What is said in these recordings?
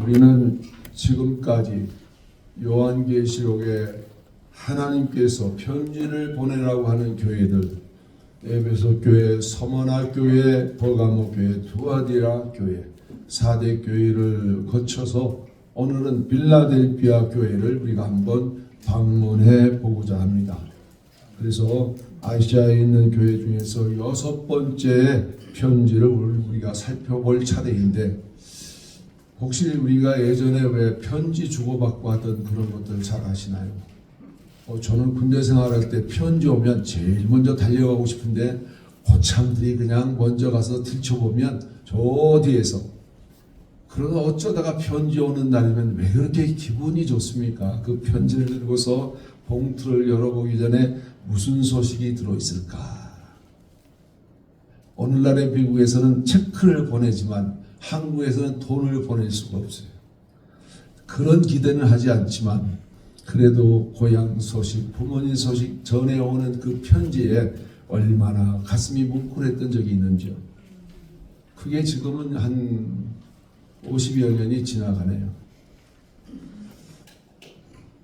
우리는 지금까지 요한계시록에 하나님께서 편지를 보내라고 하는 교회들, 에베소 교회, 서머나 교회, 버가모 교회, 두아디라 교회, 4대 교회를 거쳐서 오늘은 빌라델피아 교회를 우리가 한번 방문해 보고자 합니다. 그래서 아시아에 있는 교회 중에서 6번째 편지를 우리가 살펴볼 차례인데, 혹시 우리가 예전에 왜 편지 주고받고 하던 그런 것들 잘 아시나요? 저는 군대 생활할 때 편지 오면 제일 먼저 달려가고 싶은데 고참들이 그냥 먼저 가서 들춰보면 저 뒤에서, 그러다 어쩌다가 편지 오는 날이면 왜 그렇게 기분이 좋습니까? 그 편지를 들고서 봉투를 열어보기 전에 무슨 소식이 들어있을까? 오늘날의 미국에서는 체크를 보내지만 한국에서는 돈을 보낼 수가 없어요. 그런 기대는 하지 않지만 그래도 고향 소식, 부모님 소식 전해오는 그 편지에 얼마나 가슴이 뭉클했던 적이 있는지요. 그게 지금은 한 50여 년이 지나가네요.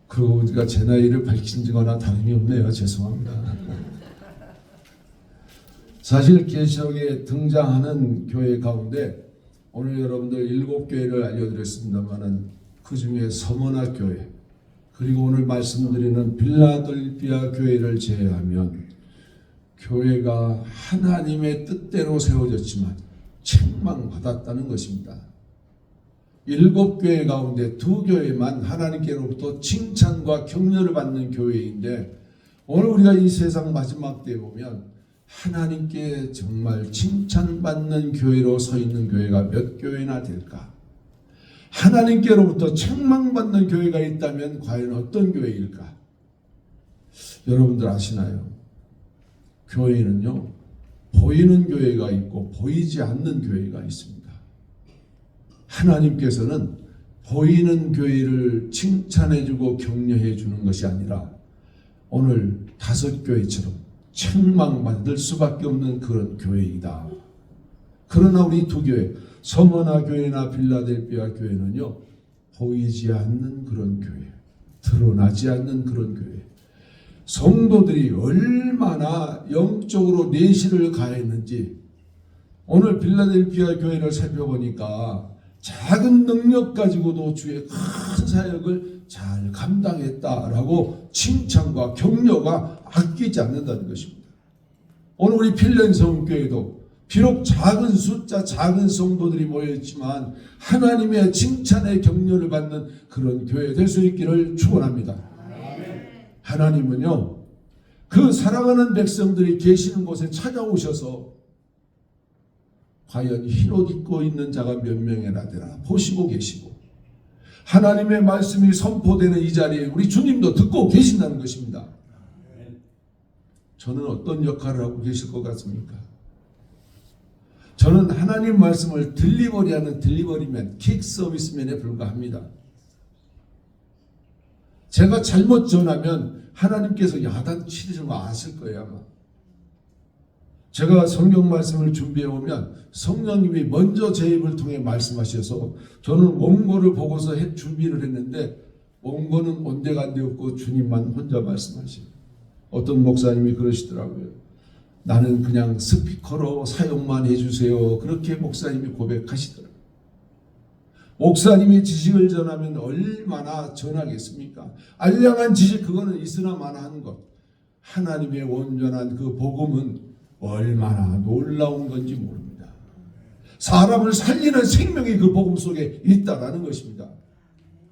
그리고 우리가 제 나이를 밝힌거나 다름이 없네요. 죄송합니다. 사실 계시록에 등장하는 교회 가운데 오늘 여러분들 7교회를 알려드렸습니다만 그 중에 서머나 교회, 그리고 오늘 말씀드리는 빌라델피아 교회를 제외하면 교회가 하나님의 뜻대로 세워졌지만 책망받았다는 것입니다. 7교회 가운데 2교회만 하나님께로부터 칭찬과 격려를 받는 교회인데, 오늘 우리가 이 세상 마지막 때에 보면 하나님께 정말 칭찬받는 교회로 서 있는 교회가 몇 교회나 될까? 하나님께로부터 책망받는 교회가 있다면 과연 어떤 교회일까? 여러분들 아시나요? 교회는요, 보이는 교회가 있고 보이지 않는 교회가 있습니다. 하나님께서는 보이는 교회를 칭찬해주고 격려해주는 것이 아니라 오늘 5교회처럼 책망받을 수밖에 없는 그런 교회이다. 그러나 우리 2교회, 서머나 교회나 빌라델피아 교회는요, 보이지 않는 그런 교회, 드러나지 않는 그런 교회, 성도들이 얼마나 영적으로 내실을 가했는지 오늘 빌라델피아 교회를 살펴보니까 작은 능력 가지고도 주의 큰 사역을 잘 감당했다라고 칭찬과 격려가 아끼지 않는다는 것입니다. 오늘 우리 필렌성 교회도 비록 작은 숫자, 작은 성도들이 모여있지만 하나님의 칭찬의 격려를 받는 그런 교회 될 수 있기를 축원합니다. 하나님은요, 그 사랑하는 백성들이 계시는 곳에 찾아오셔서 과연 흰옷 입고 있는 자가 몇 명이나 되나 보시고 계시고, 하나님의 말씀이 선포되는 이 자리에 우리 주님도 듣고 계신다는 것입니다. 저는 어떤 역할을 하고 계실 것 같습니까? 저는 하나님 말씀을 딜리버리하는 딜리버리맨, 킥 서비스맨에 불과합니다. 제가 잘못 전하면 하나님께서 야단치시는 거 아실 거예요 아마. 제가 성경 말씀을 준비해 오면 성령님이 먼저 제 입을 통해 말씀하셔서 저는 원고를 보고서 준비를 했는데 원고는 온데간데 없고 주님만 혼자 말씀하시고, 어떤 목사님이 그러시더라고요. 나는 그냥 스피커로 사용만 해주세요. 그렇게 목사님이 고백하시더라고요. 목사님이 지식을 전하면 얼마나 전하겠습니까? 알량한 지식, 그거는 있으나 마나한 것. 하나님의 온전한 그 복음은 얼마나 놀라운 건지 모릅니다. 사람을 살리는 생명이 그 복음 속에 있다라는 것입니다.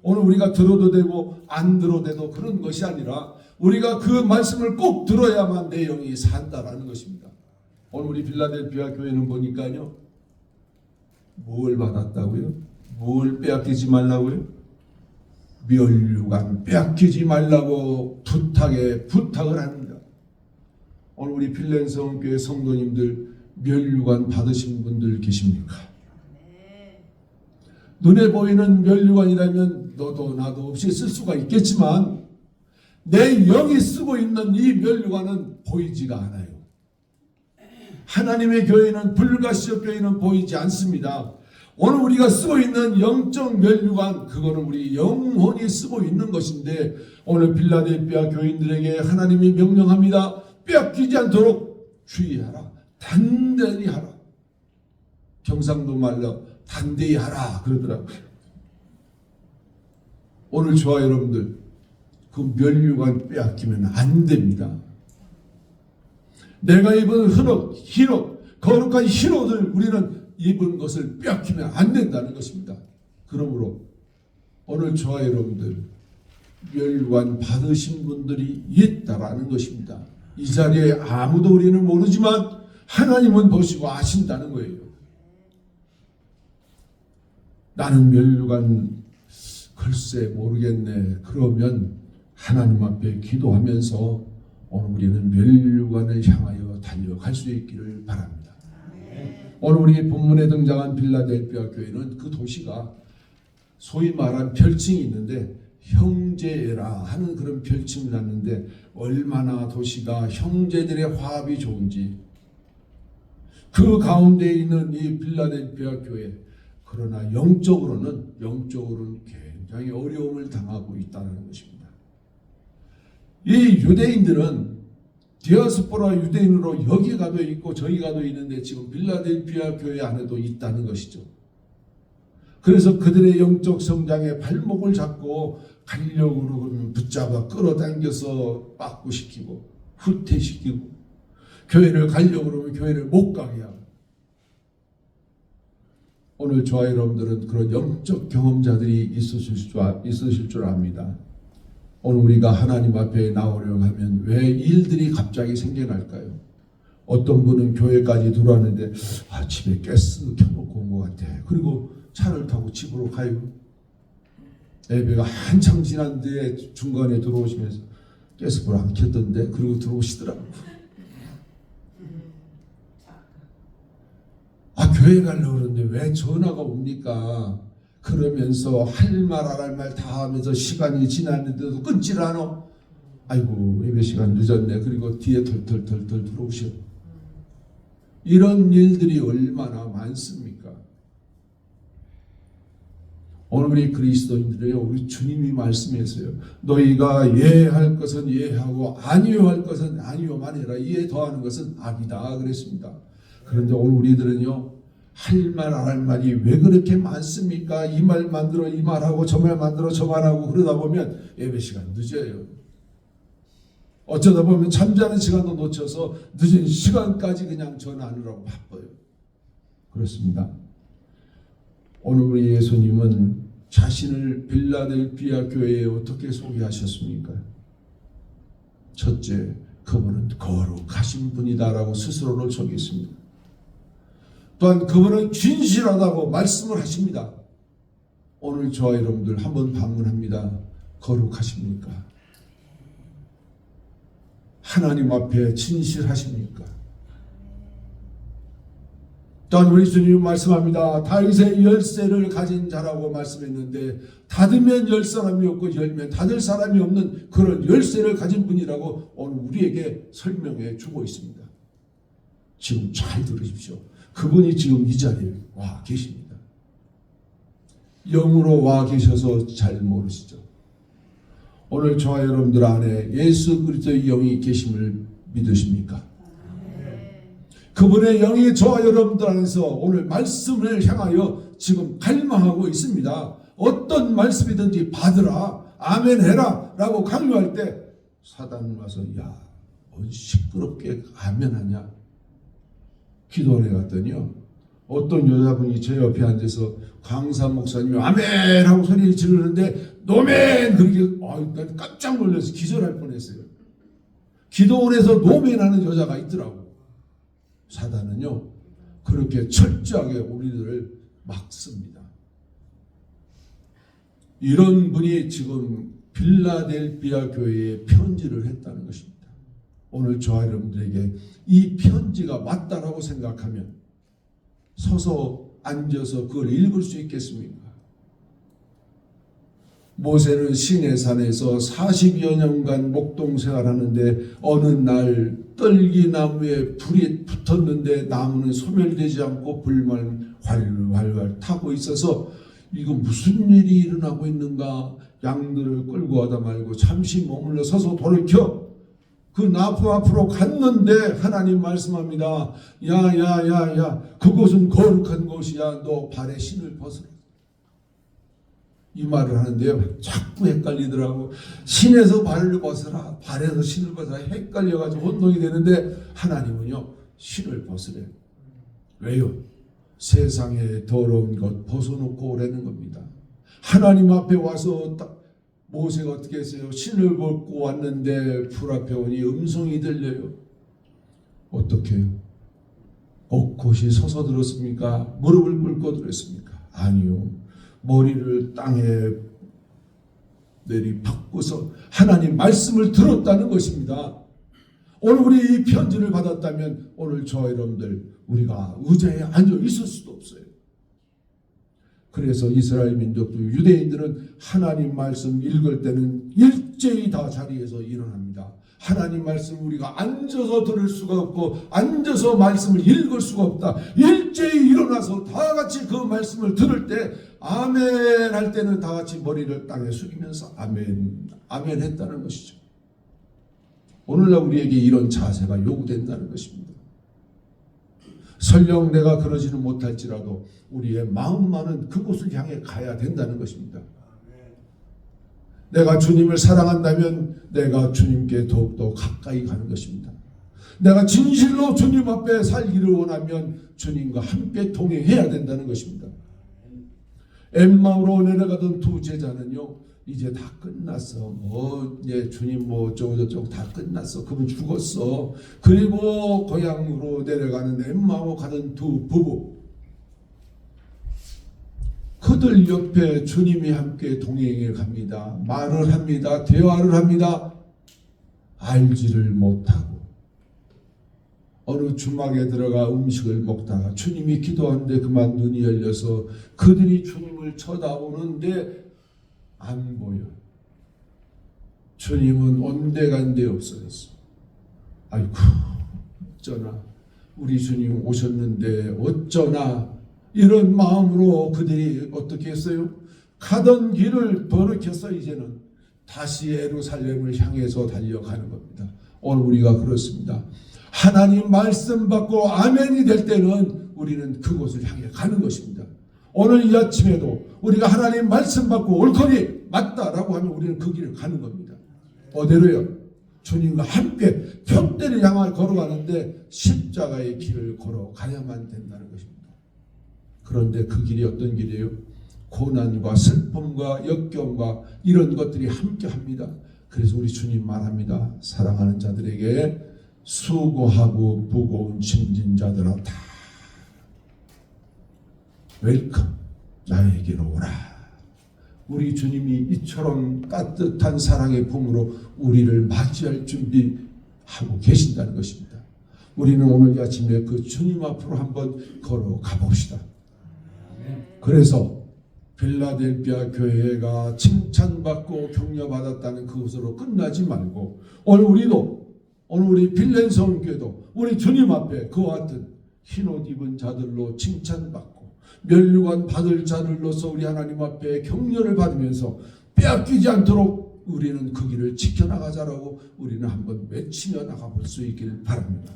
오늘 우리가 들어도 되고 안 들어도 돼도 그런 것이 아니라 우리가 그 말씀을 꼭 들어야만 내 영이 산다라는 것입니다. 오늘 우리 빌라델피아 교회는 보니까요, 뭘 받았다고요? 뭘 빼앗기지 말라고요? 면류관 빼앗기지 말라고 부탁을 합니다. 오늘 우리 필렌성 교회 성도님들 면류관 받으신 분들 계십니까? 눈에 보이는 면류관이라면 너도 나도 없이 쓸 수가 있겠지만 내 영이 쓰고 있는 이 면류관은 보이지가 않아요. 하나님의 교회는, 불가시적 교회는 보이지 않습니다. 오늘 우리가 쓰고 있는 영적 면류관, 그거는 우리 영혼이 쓰고 있는 것인데, 오늘 빌라델피아 교인들에게 하나님이 명령합니다. 빼앗기지 않도록 주의하라. 단단히 하라. 경상도 말로 단대히 하라 그러더라고요. 오늘 저와 여러분들 그 면류관 빼앗기면 안 됩니다. 내가 입은 흰옷, 거룩한 흰옷을 우리는 입은 것을 빼앗기면 안 된다는 것입니다. 그러므로 오늘 저와 여러분들 면류관 받으신 분들이 있다라는 것입니다. 이 자리에 아무도 우리는 모르지만 하나님은 보시고 아신다는 거예요. 나는 면류관 글쎄 모르겠네. 그러면 하나님 앞에 기도하면서 오늘 우리는 면류관을 향하여 달려갈 수 있기를 바랍니다. 오늘 우리 본문에 등장한 빌라델피아 교회는 그 도시가 소위 말한 별칭이 있는데 형제라 하는 그런 별칭이 났는데, 얼마나 도시가 형제들의 화합이 좋은지, 그 가운데 있는 이 빌라델피아 교회, 그러나 영적으로는 굉장히 어려움을 당하고 있다는 것입니다. 이 유대인들은 디아스포라 유대인으로 여기 가도 있고 저기 가도 있는데 지금 빌라델피아 교회 안에도 있다는 것이죠. 그래서 그들의 영적 성장에 발목을 잡고 간력으로 붙잡아 끌어당겨서 빠꾸시키고 후퇴시키고, 교회를 가려고 그러면 교회를 못 가게 하고. 오늘 저와 여러분들은 그런 영적 경험자들이 있으실 줄 압니다. 오늘 우리가 하나님 앞에 나오려고 하면 왜 일들이 갑자기 생겨날까요? 어떤 분은 교회까지 들어왔는데 집에 가스 켜놓고 온 것 같아. 그리고 차를 타고 집으로 가요. 예배가 한참 지난 뒤에 중간에 들어오시면서 가스불 안 켰던데, 그리고 들어오시더라고요. 교회 가려고 그러는데 왜 전화가 옵니까? 그러면서 할 말 안 할 말 다 하면서 시간이 지났는데도 끊질 않아. 아이고 예배 시간 늦었네. 그리고 뒤에 털털 들어오셔. 이런 일들이 얼마나 많습니까? 오늘 우리 그리스도인들이요, 우리 주님이 말씀했어요. 너희가 예할 것은 예하고 아니요 할 것은 아니요만 해라. 이에 더하는 것은 악이다 그랬습니다. 그런데 오늘 우리들은요, 할 말 안 할 말이 왜 그렇게 많습니까? 이 말 만들어 이 말하고 저 말 만들어 저 말하고, 그러다 보면 예배 시간 늦어요. 어쩌다 보면 잠자는 시간도 놓쳐서 늦은 시간까지 그냥 전화하느라고 바빠요. 그렇습니다. 오늘 우리 예수님은 자신을 빌라델피아 교회에 어떻게 소개하셨습니까? 첫째, 그분은 거룩하신 분이다라고 스스로를 소개했습니다. 또한 그분은 진실하다고 말씀을 하십니다. 오늘 저와 여러분들 한번 방문합니다. 거룩하십니까? 하나님 앞에 진실하십니까? 또한 우리 주님이 말씀합니다. 다윗의 열쇠를 가진 자라고 말씀했는데, 닫으면 열 사람이 없고 열면 닫을 사람이 없는 그런 열쇠를 가진 분이라고 오늘 우리에게 설명해 주고 있습니다. 지금 잘 들으십시오. 그분이 지금 이 자리에 와 계십니다. 영으로 와 계셔서 잘 모르시죠. 오늘 저와 여러분들 안에 예수 그리스도의 영이 계심을 믿으십니까? 그분의 영이 저와 여러분들 안에서 오늘 말씀을 향하여 지금 갈망하고 있습니다. 어떤 말씀이든지 받으라, 아멘 해라 라고 강요할 때 사단은 와서 야, 뭔 시끄럽게 아멘 하냐. 기도원에 갔더니요, 어떤 여자분이 제 옆에 앉아서 강사 목사님이 아멘 하고 소리 지르는데 노멘 그렇게 난 깜짝 놀라서 기절할 뻔했어요. 기도원에서 노멘 하는 여자가 있더라고. 사단은요 그렇게 철저하게 우리들을 막습니다. 이런 분이 지금 빌라델피아 교회에 편지를 했다는 것입니다. 오늘 저와 여러분들에게 이 편지가 맞다라고 생각하면 서서 앉아서 그걸 읽을 수 있겠습니까? 모세는 시내산에서 40여 년간 목동 생활하는데 어느 날 떨기나무에 불이 붙었는데 나무는 소멸되지 않고 불만 활활 타고 있어서 이거 무슨 일이 일어나고 있는가. 양들을 끌고 가다 말고 잠시 머물러 서서 돌이켜 그 나무 앞으로 갔는데 하나님 말씀합니다. 야야야야, 그곳은 거룩한 곳이야. 너 발에 신을 벗으라. 이 말을 하는데요, 자꾸 헷갈리더라고. 신에서 발을 벗으라, 발에서 신을 벗으라, 헷갈려가지고 혼동이 되는데 하나님은요, 신을 벗으래. 왜요? 세상에 더러운 것 벗어놓고 오라는 겁니다. 하나님 앞에 와서 모세가 어떻게 했어요? 신을 벗고 왔는데 불 앞에 오니 음성이 들려요. 어떻게 해요? 꼿꼿이 서서 들었습니까? 무릎을 꿇고 들었습니까? 아니요. 머리를 땅에 내리박고서 하나님 말씀을 들었다는 것입니다. 오늘 우리 이 편지를 받았다면 오늘 저와 여러분들 우리가 의자에 앉아 있을 수도 없어요. 그래서 이스라엘 민족도 유대인들은 하나님 말씀 읽을 때는 일제히 다 자리에서 일어납니다. 하나님 말씀 우리가 앉아서 들을 수가 없고 앉아서 말씀을 읽을 수가 없다. 일제히 일어나서 다 같이 그 말씀을 들을 때 아멘 할 때는 다 같이 머리를 땅에 숙이면서 아멘 아멘 했다는 것이죠. 오늘날 우리에게 이런 자세가 요구된다는 것입니다. 설령 내가 그러지는 못할지라도 우리의 마음만은 그곳을 향해 가야 된다는 것입니다. 내가 주님을 사랑한다면 내가 주님께 더욱더 가까이 가는 것입니다. 내가 진실로 주님 앞에 살기를 원하면 주님과 함께 동행해야 된다는 것입니다. 엠마오로 내려가던 두 제자는요, 이제 다 끝났어. 주님 어쩌고저쩌고 다 끝났어. 그분 죽었어. 그리고 고향으로 내려가는 엠마오 가던 두 부부. 그들 옆에 주님이 함께 동행해 갑니다. 말을 합니다. 대화를 합니다. 알지를 못하고 어느 주막에 들어가 음식을 먹다가 주님이 기도하는데 그만 눈이 열려서 그들이 주님을 쳐다보는데 안 보여. 주님은 온데간데 없어졌어. 아이고 어쩌나 우리 주님 오셨는데 어쩌나 이런 마음으로 그들이 어떻게 했어요? 가던 길을 돌이켰어. 이제는 다시 예루살렘을 향해서 달려가는 겁니다. 오늘 우리가 그렇습니다. 하나님 말씀 받고 아멘이 될 때는 우리는 그곳을 향해 가는 것입니다. 오늘 이 아침에도 우리가 하나님 말씀 받고 옳거니 맞다라고 하면 우리는 그 길을 가는 겁니다. 어디로요? 주님과 함께 푯대를 향해 걸어가는데 십자가의 길을 걸어가야만 된다는 것입니다. 그런데 그 길이 어떤 길이에요? 고난과 슬픔과 역경과 이런 것들이 함께합니다. 그래서 우리 주님 말합니다. 사랑하는 자들에게 수고하고 무거운 짐진 자들아 다 웰컴 나에게로 오라. 우리 주님이 이처럼 따뜻한 사랑의 품으로 우리를 맞이할 준비하고 계신다는 것입니다. 우리는 오늘 이 아침에 그 주님 앞으로 한번 걸어가 봅시다. 그래서 필라델피아 교회가 칭찬받고 격려받았다는 그것으로 끝나지 말고 오늘 우리 빌렌성 교회도 우리 주님 앞에 그와 같은 흰옷 입은 자들로 칭찬받고 면류관 받을 자들로서 우리 하나님 앞에 격려를 받으면서 빼앗기지 않도록 우리는 그 길을 지켜나가자라고 우리는 한번 외치며 나가볼 수 있길 바랍니다.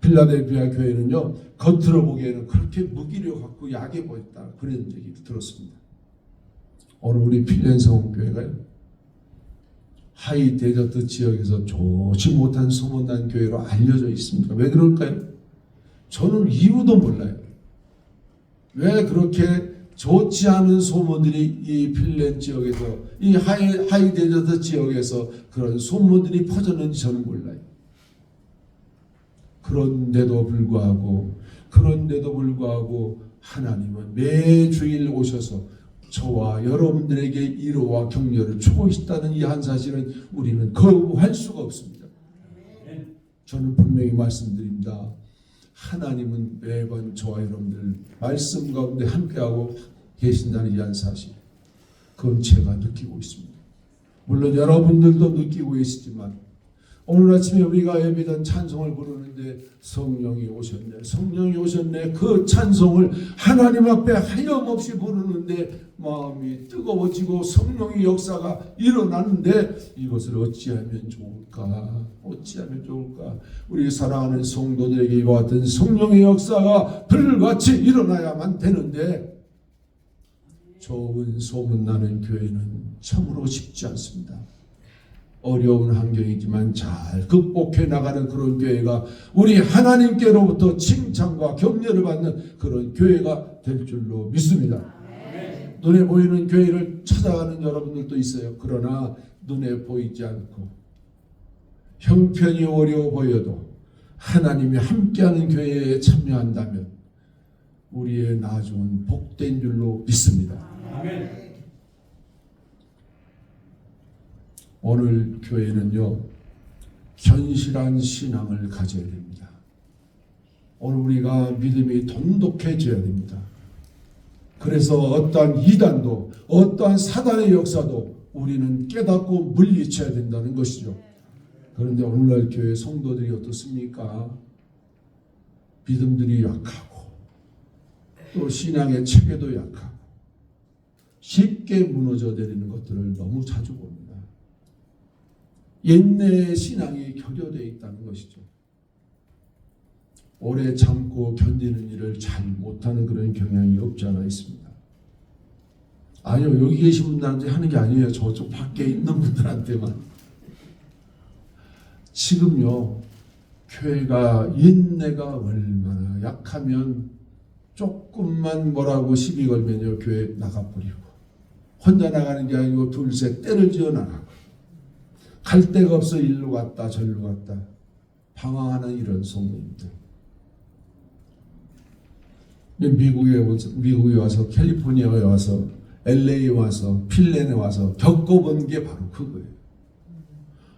필라델피아 교회는요, 겉으로 보기에는 그렇게 무기력하고 약해 보였다 그런 얘기 들었습니다. 오늘 우리 필렌성 교회가요, 하이 데저트 지역에서 좋지 못한 소문난 교회로 알려져 있습니다. 왜 그럴까요? 저는 이유도 몰라요. 왜 그렇게 좋지 않은 소문들이 이 필렌 지역에서, 이 하이 데저트 지역에서 그런 소문들이 퍼졌는지 저는 몰라요. 그런데도 불구하고 하나님은 매주일 오셔서 저와 여러분들에게 위로와 격려를 주고 있다는 이 한 사실은 우리는 거부할 수가 없습니다. 저는 분명히 말씀드립니다. 하나님은 매번 저와 여러분들 말씀 가운데 함께하고 계신다는 이 한 사실. 그건 제가 느끼고 있습니다. 물론 여러분들도 느끼고 계시지만 오늘 아침에 우리가 예배전 찬송을 부르는데 성령이 오셨네, 성령이 오셨네, 그 찬송을 하나님 앞에 하염없이 부르는데 마음이 뜨거워지고 성령의 역사가 일어나는데 이것을 어찌하면 좋을까? 어찌하면 좋을까? 우리 사랑하는 성도들에게 이와 같은 성령의 역사가 불같이 일어나야만 되는데 좋은 소문나는 교회는 참으로 쉽지 않습니다. 어려운 환경이지만 잘 극복해 나가는 그런 교회가 우리 하나님께로부터 칭찬과 격려를 받는 그런 교회가 될 줄로 믿습니다. 눈에 보이는 교회를 찾아가는 여러분들도 있어요. 그러나 눈에 보이지 않고 형편이 어려워 보여도 하나님이 함께하는 교회에 참여한다면 우리의 나중은 복된 줄로 믿습니다. 아멘. 오늘 교회는요, 견실한 신앙을 가져야 됩니다. 오늘 우리가 믿음이 돈독해져야 됩니다. 그래서 어떠한 이단도 어떠한 사단의 역사도 우리는 깨닫고 물리쳐야 된다는 것이죠. 그런데 오늘날 교회 성도들이 어떻습니까? 믿음들이 약하고 또 신앙의 체계도 약하고 쉽게 무너져 내리는 것들을 너무 자주 봅니다. 옛날의 신앙이 결여되어 있다는 것이죠. 오래 참고 견디는 일을 잘 못하는 그런 경향이 없지 않아 있습니다. 아니요, 여기 계신 분들한테 하는 게 아니에요. 저쪽 밖에 있는 분들한테만. 지금요, 교회가 옛내가 얼마나 약하면 조금만 뭐라고 시비 걸면요, 교회 나가버리고, 혼자 나가는 게 아니고 둘셋 때를 지어 나가고, 갈 데가 없어 일로 갔다 절로 갔다 방황하는 이런 성도입니다. 미국에 와서 캘리포니아에 와서 LA에 와서 필렌에 와서 겪어본 게 바로 그거예요.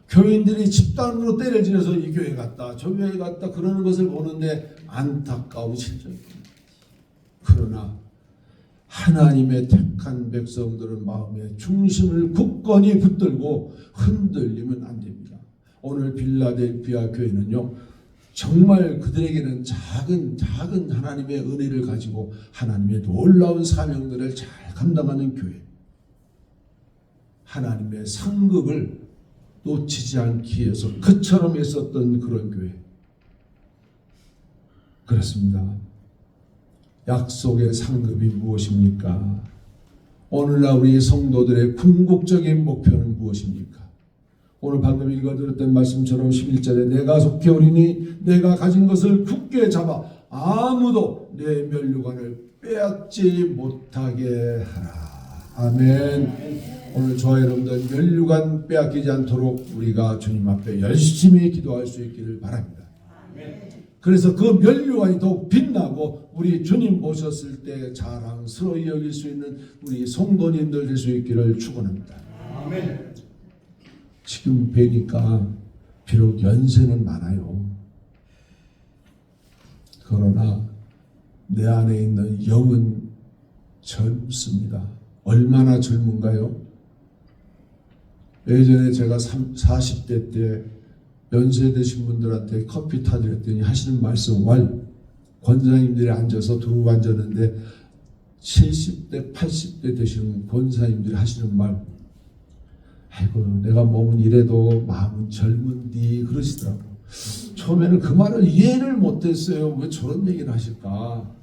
교인들이 집단으로 때를 지어서 이 교회 갔다 저 교회 갔다 그러는 것을 보는데 안타까운 실정입니다. 그러나 하나님의 택한 백성들은 마음의 중심을 굳건히 붙들고 흔들리면 안 됩니다. 오늘 빌라델피아 교회는요, 정말 그들에게는 작은 하나님의 은혜를 가지고 하나님의 놀라운 사명들을 잘 감당하는 교회, 하나님의 상급을 놓치지 않기 위해서 그처럼 애썼던 그런 교회. 그렇습니다. 약속의 상급이 무엇입니까? 오늘날 우리 성도들의 궁극적인 목표는 무엇입니까? 오늘 방금 읽어드렸던 말씀처럼 11절에 내가 속히 오리니 내가 가진 것을 굳게 잡아 아무도 내 면류관을 빼앗지 못하게 하라. 아멘. 오늘 저와 여러분들 면류관 빼앗기지 않도록 우리가 주님 앞에 열심히 기도할 수 있기를 바랍니다. 그래서 그 면류관이 더욱 빛나고 우리 주님 모셨을 때 자랑스러이 여길 수 있는 우리 성도님들 될 수 있기를 축원합니다. 아멘. 지금 뵈니까 비록 연세는 많아요. 그러나 내 안에 있는 영은 젊습니다. 얼마나 젊은가요? 예전에 제가 40대 때 연세 드신 분들한테 커피 타드렸더니 하시는 말씀, 권사님들이 앉아서 두고 앉았는데 70대 80대 되시는 권사님들이 하시는 말, 아이고 내가 몸은 이래도 마음은 젊은디 그러시더라고. 처음에는 그 말을 이해를 못했어요. 왜 저런 얘기를 하실까?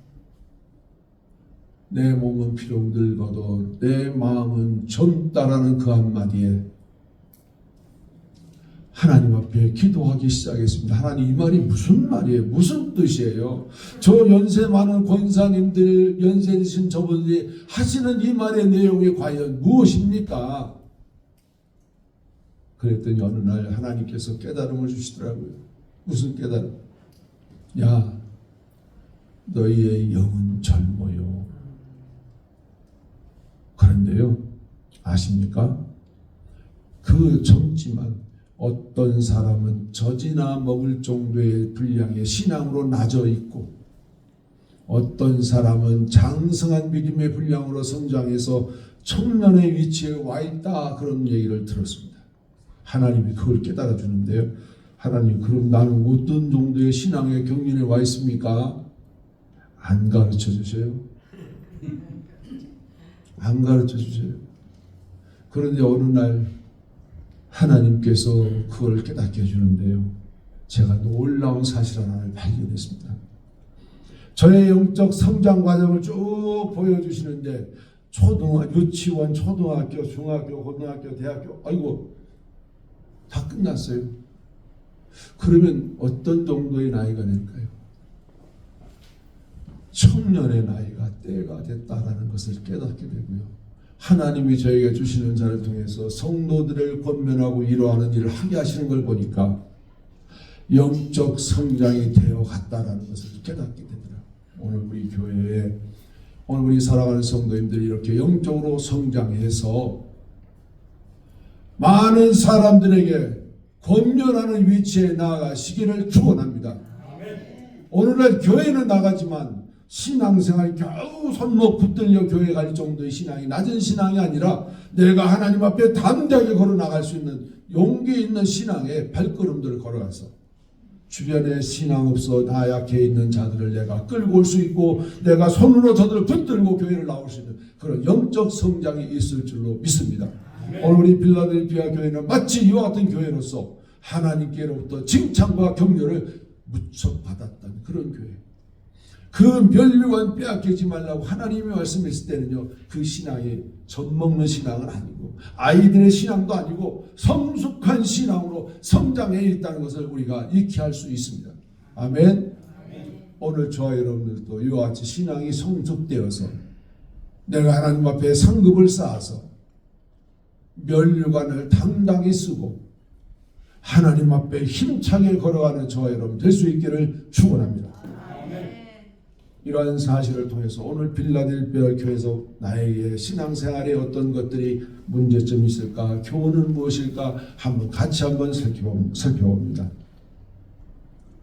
내 몸은 비록 늙어도 내 마음은 젊다라는 그 한마디에 하나님 앞에 기도하기 시작했습니다. 하나님, 이 말이 무슨 말이에요? 무슨 뜻이에요? 저 연세 많은 권사님들, 연세 드신 저분들이 하시는 이 말의 내용이 과연 무엇입니까? 그랬더니 어느 날 하나님께서 깨달음을 주시더라고요. 무슨 깨달음? 야, 너희의 영은 젊어요. 그런데요, 아십니까? 그 젊지만 어떤 사람은 젖이나 먹을 정도의 분량의 신앙으로 낮아 있고, 어떤 사람은 장성한 믿음의 분량으로 성장해서 청년의 위치에 와 있다, 그런 얘기를 들었습니다. 하나님이 그걸 깨달아 주는데요. 하나님, 그럼 나는 어떤 정도의 신앙의 경륜에 와 있습니까? 안 가르쳐 주세요. 안 가르쳐 주세요. 그런데 어느 날 하나님께서 그걸 깨닫게 해주는데요. 제가 놀라운 사실 하나를 발견했습니다. 저의 영적 성장 과정을 쭉 보여주시는데 유치원, 초등학교, 중학교, 고등학교, 대학교, 아이고 다 끝났어요. 그러면 어떤 정도의 나이가 될까요? 청년의 나이가 때가 됐다라는 것을 깨닫게 되고요. 하나님이 저에게 주시는 자를 통해서 성도들을 권면하고 위로하는 일을 하게 하시는 걸 보니까 영적 성장이 되어 갔다라는 것을 깨닫게 됩니다. 오늘 우리 교회에, 오늘 우리 살아가는 성도님들이 이렇게 영적으로 성장해서 많은 사람들에게 권면하는 위치에 나아가시기를 축원합니다. 오늘날 교회는 나가지만 신앙생활이 겨우 손목 붙들려 교회 갈 정도의 신앙이, 낮은 신앙이 아니라 내가 하나님 앞에 담대하게 걸어 나갈 수 있는 용기 있는 신앙의 발걸음들을 걸어가서 주변에 신앙 없어 나약해 있는 자들을 내가 끌고 올 수 있고, 내가 손으로 저들을 붙들고 교회를 나올 수 있는 그런 영적 성장이 있을 줄로 믿습니다. 오늘 우리 필라델피아 교회는 마치 이와 같은 교회로서 하나님께로부터 칭찬과 격려를 무척 받았던 그런 교회. 그 면류관 빼앗기지 말라고 하나님이 말씀했을 때는요, 그 신앙이 젖먹는 신앙은 아니고 아이들의 신앙도 아니고 성숙한 신앙으로 성장해 있다는 것을 우리가 익히 할 수 있습니다. 아멘. 오늘 저와 여러분들도 이와 같이 신앙이 성숙되어서 내가 하나님 앞에 상급을 쌓아서 면류관을 당당히 쓰고 하나님 앞에 힘차게 걸어가는 저와 여러분 될 수 있기를 축원합니다. 이러한 사실을 통해서 오늘 필라델피아 교회에서 나에게 신앙생활에 어떤 것들이 문제점이 있을까, 교훈은 무엇일까 한번 같이 한번 살펴봅니다.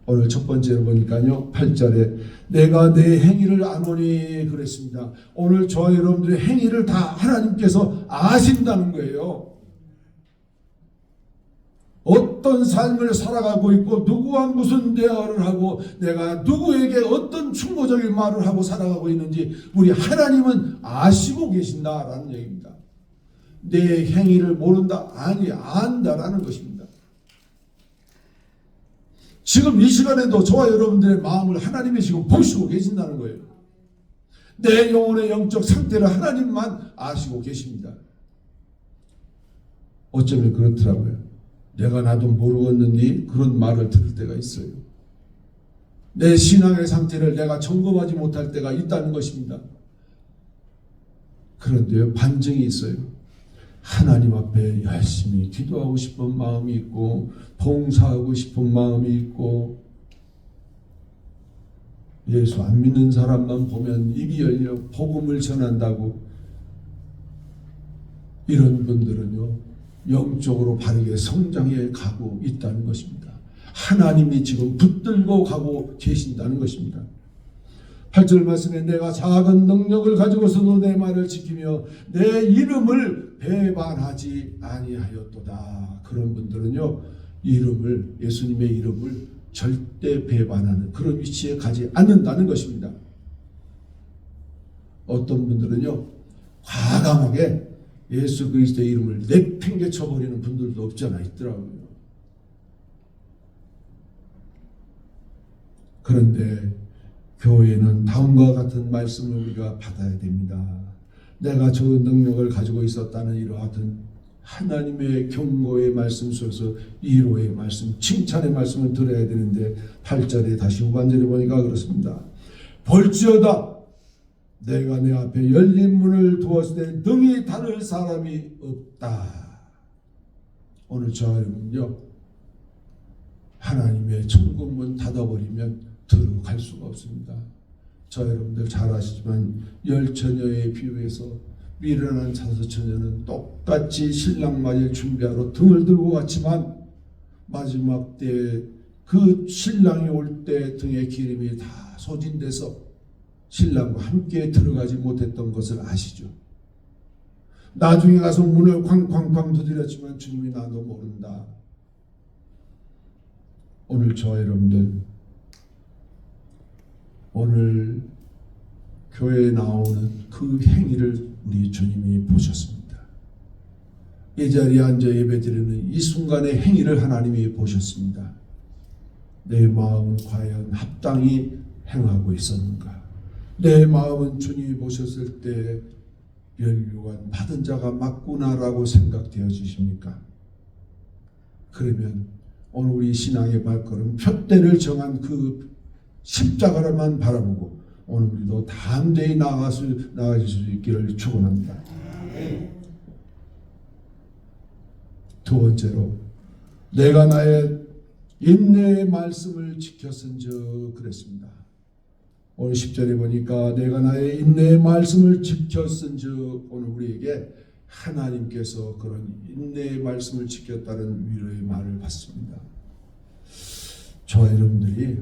오늘 첫 번째로 보니까요, 8절에 내가 내 행위를 아노니 그랬습니다. 오늘 저와 여러분들의 행위를 다 하나님께서 아신다는 거예요. 어떤 삶을 살아가고 있고 누구와 무슨 대화를 하고 내가 누구에게 어떤 충고적인 말을 하고 살아가고 있는지 우리 하나님은 아시고 계신다라는 얘기입니다. 내 행위를 모른다? 아니, 안다라는 것입니다. 지금 이 시간에도 저와 여러분들의 마음을 하나님이 지금 보시고 계신다는 거예요. 내 영혼의 영적 상태를 하나님만 아시고 계십니다. 어쩌면 그렇더라고요. 내가 나도 모르겠느니 그런 말을 들을 때가 있어요. 내 신앙의 상태를 내가 점검하지 못할 때가 있다는 것입니다. 그런데요, 반증이 있어요. 하나님 앞에 열심히 기도하고 싶은 마음이 있고 봉사하고 싶은 마음이 있고, 예수 안 믿는 사람만 보면 입이 열려 복음을 전한다고, 이런 분들은요 영적으로 바르게 성장해 가고 있다는 것입니다. 하나님이 지금 붙들고 가고 계신다는 것입니다. 8절 말씀에 내가 작은 능력을 가지고서도 내 말을 지키며 내 이름을 배반하지 아니하였도다. 그런 분들은요, 예수님의 이름을 절대 배반하는 그런 위치에 가지 않는다는 것입니다. 어떤 분들은요, 과감하게 예수 그리스도의 이름을 내팽개쳐 버리는 분들도 없지 않아 있더라고요. 그런데 교회는 다음과 같은 말씀을 우리가 받아야 됩니다. 내가 저 능력을 가지고 있었다는 이와 같은 하나님의 경고의 말씀 속에서 위로의 말씀, 칭찬의 말씀을 들어야 되는데 8절에 다시 후반절에 보니까 그렇습니다. 볼지어다 내가 내 앞에 열린 문을 두었을 때 능히 닫을 사람이 없다. 오늘 저와 여러분요, 하나님의 천국문 닫아버리면 들어갈 수가 없습니다. 저 여러분들 잘 아시지만 열처녀에 비유해서 미련한 자서처녀는 똑같이 신랑 맞이를 준비하러 등을 들고 갔지만 마지막 때에 그 신랑이 올 때 등에 기름이 다 소진돼서 신랑과 함께 들어가지 못했던 것을 아시죠? 나중에 가서 문을 쾅쾅쾅 두드렸지만 주님이 나도 모른다. 오늘 저와 여러분들, 오늘 교회에 나오는 그 행위를 우리 주님이 보셨습니다. 이 자리에 앉아 예배드리는 이 순간의 행위를 하나님이 보셨습니다. 내 마음은 과연 합당히 행하고 있었는가? 내 마음은 주님이 보셨을 때 면류관 받은 자가 맞구나라고 생각되어지십니까? 그러면 오늘 우리 신앙의 발걸음 표대를 정한 그 십자가를만 바라보고 오늘 우리도 담대히 나아가실 수 있기를 축원합니다. 두 번째로, 내가 나의 인내의 말씀을 지켰은즉 그랬습니다. 오늘 10절에 보니까 내가 나의 인내의 말씀을 지켰은즉, 오늘 우리에게 하나님께서 그런 인내의 말씀을 지켰다는 위로의 말을 받습니다. 저와 여러분들이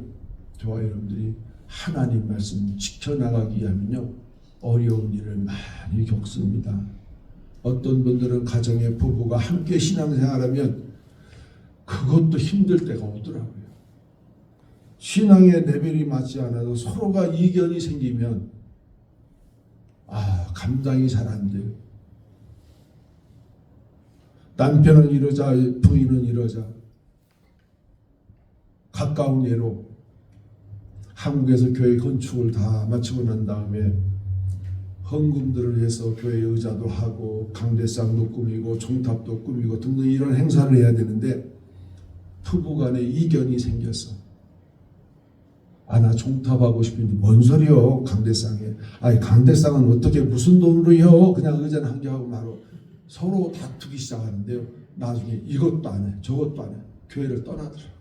하나님 말씀 지켜나가기 위하면요, 어려운 일을 많이 겪습니다. 어떤 분들은 가정의 부부가 함께 신앙생활하면 그것도 힘들 때가 오더라고요. 신앙의 레벨이 맞지 않아도 서로가 이견이 생기면 감당이 잘 안 돼요. 남편은 이러자 부인은 이러자. 가까운 예로 한국에서 교회 건축을 다 마치고 난 다음에 헌금들을 해서 교회 의자도 하고 강대상도 꾸미고 종탑도 꾸미고 등등 이런 행사를 해야 되는데 부부간에 이견이 생겼어. 나 종탑하고 싶은데 뭔 소리요 강대상에. 강대상은 어떻게 무슨 돈으로 해요. 그냥 의자는 한 개 하고 바로 서로 다투기 시작하는데요. 나중에 이것도 안 해 저것도 안 해. 교회를 떠나더라.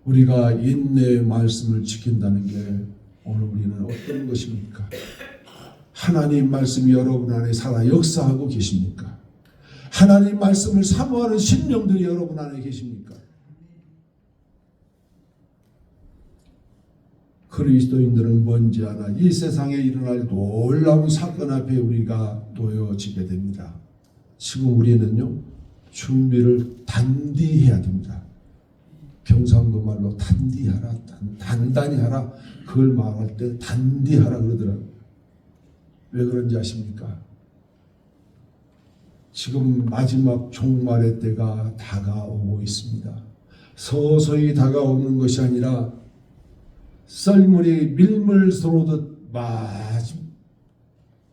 우리가 인내의 말씀을 지킨다는 게 오늘 우리는 어떤 것입니까? 하나님 말씀이 여러분 안에 살아 역사하고 계십니까? 하나님 말씀을 사모하는 심령들이 여러분 안에 계십니까? 그리스도인들은 뭔지 알아. 이 세상에 일어날 놀라운 사건 앞에 우리가 놓여지게 됩니다. 지금 우리는요, 준비를 단디 해야 됩니다. 경상도 말로 단디하라, 단단히 하라. 그걸 말할 때 단디하라 그러더라고요. 왜 그런지 아십니까? 지금 마지막 종말의 때가 다가오고 있습니다. 서서히 다가오는 것이 아니라 썰물이 밀물 쏘듯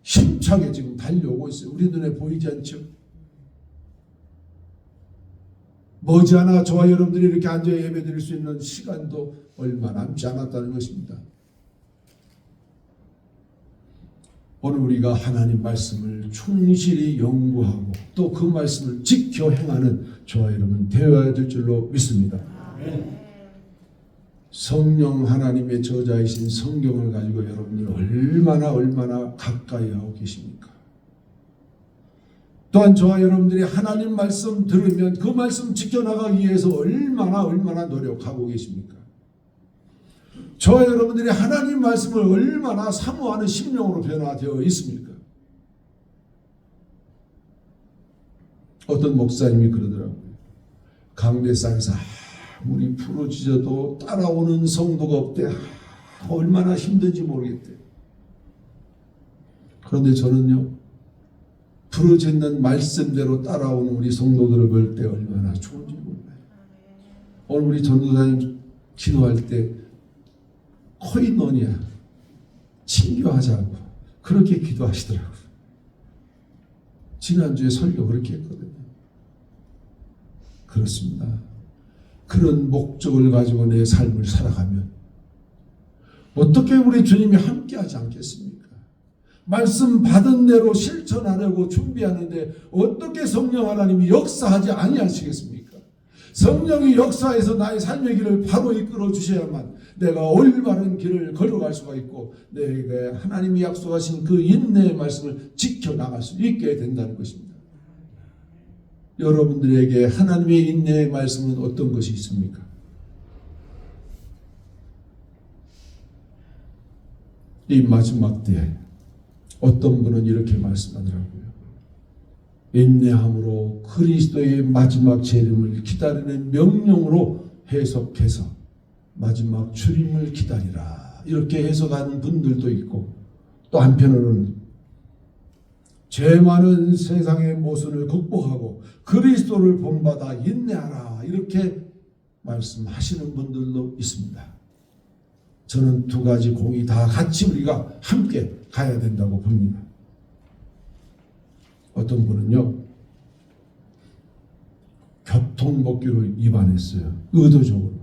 힘차게 지금 달려오고 있어요. 우리 눈에 보이지 않죠? 머지않아 저와 여러분들이 이렇게 앉아 예배드릴 수 있는 시간도 얼마 남지 않았다는 것입니다. 오늘 우리가 하나님 말씀을 충실히 연구하고 또 그 말씀을 지켜 행하는 저와 여러분 되어야 될 줄로 믿습니다. 성령 하나님의 저자이신 성경을 가지고 여러분들 얼마나 가까이 하고 계십니까? 또한 저와 여러분들이 하나님 말씀 들으면 그 말씀 지켜나가기 위해서 얼마나 노력하고 계십니까? 저와 여러분들이 하나님 말씀을 얼마나 사모하는 심령으로 변화되어 있습니까? 어떤 목사님이 그러더라고요. 강대상에서 아무리 부르짖어도 따라오는 성도가 없대. 얼마나 힘든지 모르겠대. 그런데 저는요, 부르짖는 말씀대로 따라오는 우리 성도들을 볼 때 얼마나 좋은지 몰라요. 오늘 우리 전도사님 기도할 때 코이노니아 친교하자고 그렇게 기도하시더라고요. 지난주에 설교 그렇게 했거든요. 그렇습니다. 그런 목적을 가지고 내 삶을 살아가면 어떻게 우리 주님이 함께하지 않겠습니까? 말씀 받은 대로 실천하려고 준비하는데 어떻게 성령 하나님이 역사하지 아니하시겠습니까? 성령이 역사해서 나의 삶의 길을 바로 이끌어 주셔야만 내가 올바른 길을 걸어갈 수가 있고 내가 하나님이 약속하신 그 인내의 말씀을 지켜나갈 수 있게 된다는 것입니다. 여러분들에게 하나님의 인내의 말씀은 어떤 것이 있습니까? 이 마지막 때에 어떤 분은 이렇게 말씀하더라고요. 인내함으로 그리스도의 마지막 재림을 기다리는 명령으로 해석해서 마지막 주림을 기다리라 이렇게 해석하는 분들도 있고, 또 한편으로는 죄 많은 세상의 모순을 극복하고 그리스도를 본받아 인내하라 이렇게 말씀하시는 분들도 있습니다. 저는 두 가지 공이 다 같이 우리가 함께 가야 된다고 봅니다. 어떤 분은요, 교통법규를 위반했어요. 의도적으로.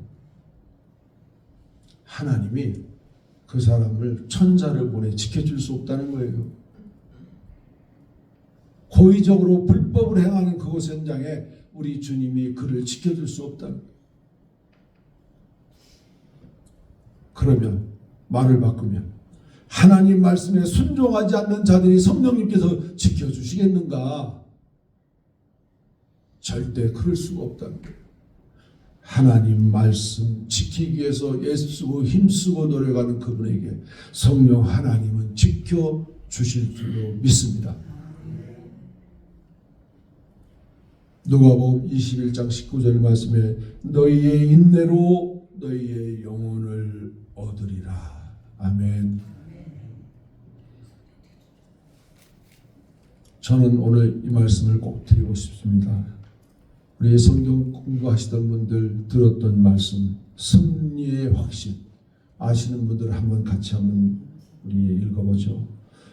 하나님이 그 사람을 천사를 보내 지켜줄 수 없다는 거예요. 고의적으로 불법을 행하는 그곳 현장에 우리 주님이 그를 지켜줄 수 없다는 거예요. 그러면 말을 바꾸면 하나님 말씀에 순종하지 않는 자들이 성령님께서 지켜주시겠는가? 절대 그럴 수가 없다는 거예요. 하나님 말씀 지키기 위해서 애쓰고 힘쓰고 노력하는 그분에게 성령 하나님은 지켜주실 줄로 믿습니다. 누가복음 21장 19절 말씀에 너희의 인내로 너희의 영혼을 얻으리라. 아멘. 저는 오늘 이 말씀을 꼭 드리고 싶습니다. 우리 성경 공부하시던 분들 들었던 말씀, 승리의 확신 아시는 분들 한번 같이 한번 우리 읽어보죠.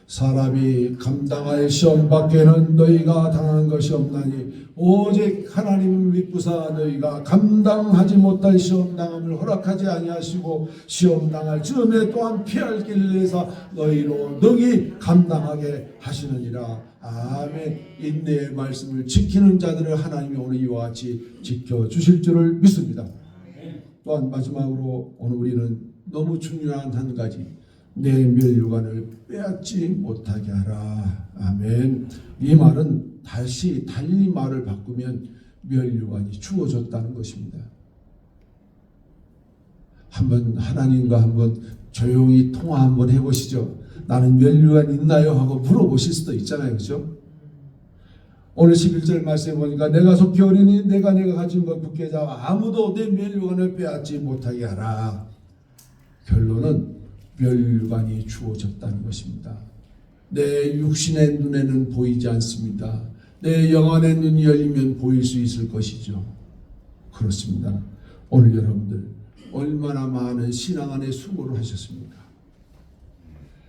사람이 감당할 시험 밖에는 너희가 당한 것이 없나니 오직 하나님 믿고사 너희가 감당하지 못할 시험 당함을 허락하지 아니하시고 시험 당할 즈음에 또한 피할 길을 내사 너희로 능히 감당하게 하시느니라. 아멘. 인내의 말씀을 지키는 자들을 하나님이 오늘 이와 같이 지켜주실 줄을 믿습니다. 또한 마지막으로 오늘 우리는 너무 중요한 한 가지, 내 멸류관을 빼앗지 못하게 하라. 아멘. 이 말은 다시 달리 말을 바꾸면 멸류관이 주어졌다는 것입니다. 한번 하나님과 한번 조용히 통화 한번 해보시죠. 나는 멸류관 있나요? 하고 물어보실 수도 있잖아요. 그렇죠? 오늘 11절 말씀에 보니까 내가 속히 어리니 내가 가진 것 굳게 잡아 아무도 내 멸류관을 빼앗지 못하게 하라. 결론은 멸류관이 주어졌다는 것입니다. 내 육신의 눈에는 보이지 않습니다. 내 영안의 눈이 열리면 보일 수 있을 것이죠. 그렇습니다. 오늘 여러분들 얼마나 많은 신앙 안에 수고를 하셨습니까?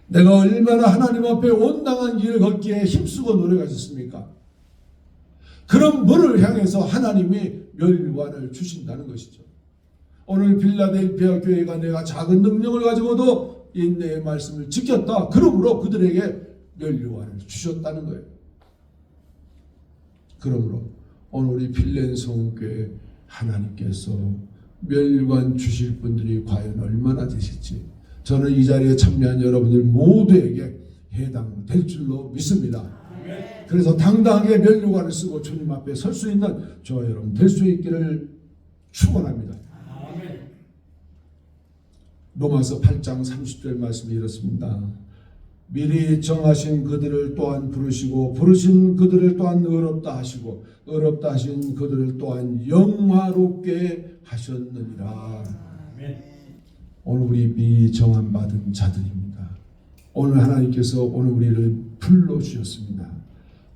내가 얼마나 하나님 앞에 온당한 길을 걷기에 힘쓰고 노력하셨습니까? 그런 분을 향해서 하나님이 멸류관을 주신다는 것이죠. 오늘 빌라델피아 교회가 내가 작은 능력을 가지고도 인내의 말씀을 지켰다. 그러므로 그들에게 멸류관을 주셨다는 거예요. 그러므로 오늘 우리 빌렌 성교회 하나님께서 멸류관 주실 분들이 과연 얼마나 되실지 저는 이 자리에 참여한 여러분들 모두에게 해당될 줄로 믿습니다. 그래서 당당하게 멸류관을 쓰고 주님 앞에 설 수 있는 저와 여러분 될 수 있기를 축원합니다. 로마서 8장 30절 말씀이 이렇습니다. 미리 정하신 그들을 또한 부르시고 부르신 그들을 또한 의롭다 하시고 의롭다 하신 그들을 또한 영화롭게 하셨느니라. 오늘 우리 미리 정함받은 자들입니다. 오늘 하나님께서 오늘 우리를 불러주셨습니다.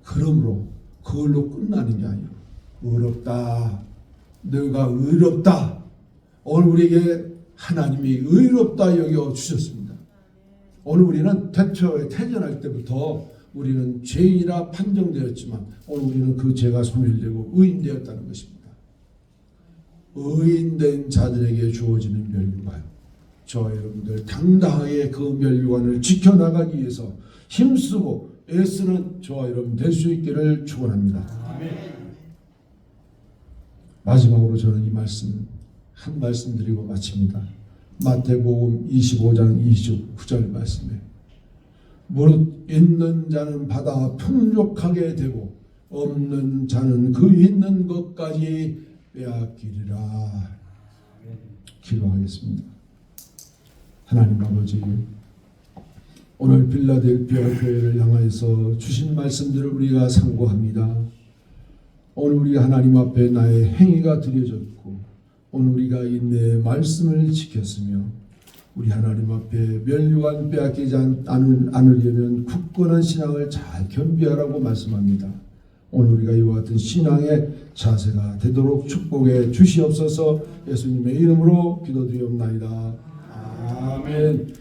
그러므로 그걸로 끝나는 게 아니에요. 의롭다. 너가 의롭다. 오늘 우리에게 하나님이 의롭다 여겨주셨습니다. 오늘 우리는 태초에 태어날 때부터 우리는 죄인이라 판정되었지만 오늘 우리는 그 죄가 소멸되고 의인되었다는 것입니다. 의인된 자들에게 주어지는 멸류관, 저와 여러분들 당당하게 그 멸류관을 지켜나가기 위해서 힘쓰고 애쓰는 저와 여러분 될 수 있기를 축원합니다. 마지막으로 저는 이 말씀 한 말씀 드리고 마칩니다. 마태복음 25장 29절 말씀에 무릇 있는 자는 받아 풍족하게 되고 없는 자는 그 있는 것까지 빼앗기리라. 기도하겠습니다. 하나님 아버지, 오늘 필라델피아 교회를 향해서 주신 말씀들을 우리가 상고합니다. 오늘 우리가 하나님 앞에 나의 행위가 드려졌고 오늘 우리가 이 내 말씀을 지켰으며 우리 하나님 앞에 면류관 빼앗기지 않으려면 굳건한 신앙을 잘 겸비하라고 말씀합니다. 오늘 우리가 이와 같은 신앙의 자세가 되도록 축복해 주시옵소서. 예수님의 이름으로 기도드리옵나이다. 아멘.